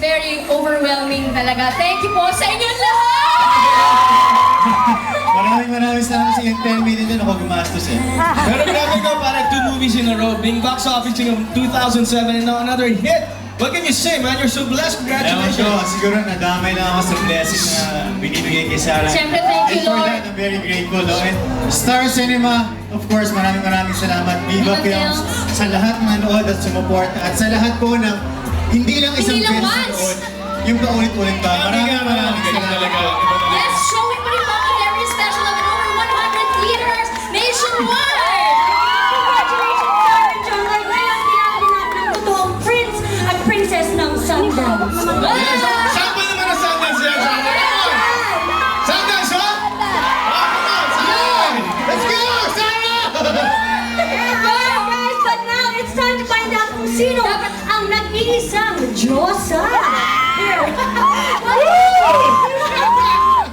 very overwhelming talaga. Thank you po sa inyong lahat! Maraming salamat sa iyong 10 million din ako gumastos eh. Pero grabe ko, parang 2 movies in a row, being box office in 2007 and now another hit. What can you say, man? You're so blessed. Ewan ko, Congratulations. siguro nadamay lang ako sa blessing na binibigay kay Sarah. Siyempre, thank you, And for Lord. that, I'm very grateful. No? And Star Cinema, of course, maraming salamat. Viva Viva Films, Films. sa lahat ng nanood at sumuport. At sa lahat po ng hindi lang isang Hindi lang beses once. noon, yung paulit-ulit pa. Maraming salamat. Yes, showing pa rin mga very special of over 100 theaters nationwide! Congratulations, Sarah John! At ngayon, tinatawag natin ang totoong prince at princess ng Sundance. Saan ba naman ang Sundance yan? Sundance, ha? Come on, Sundance! Let's go, Sarah! Alright, guys, but now it's time to find out kung sino ang nag-iisang Diyosa. Here.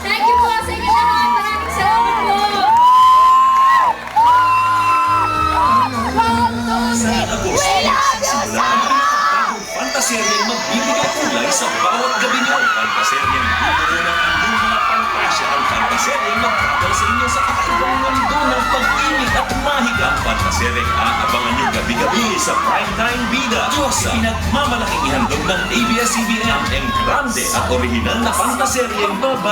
Thank you po sa inyo lahat. Maraming salamat po. Fantaseryeng magbibigay kulay sa bawat gabi niyo. Fantaseryeng bibigyan ng inyong mga pantasya. Ang fantaseryeng magdadala sa inyo sa kakaibang mundo ng pag-ibig at mahiga. Fantaseryeng aabangan niyo gabi-gabi sa Primetime Bida. Diyosa, pinagmamalaking ihandog ng ABS-CBN. Ang Engrande at orihinal na fantaseryeng baba.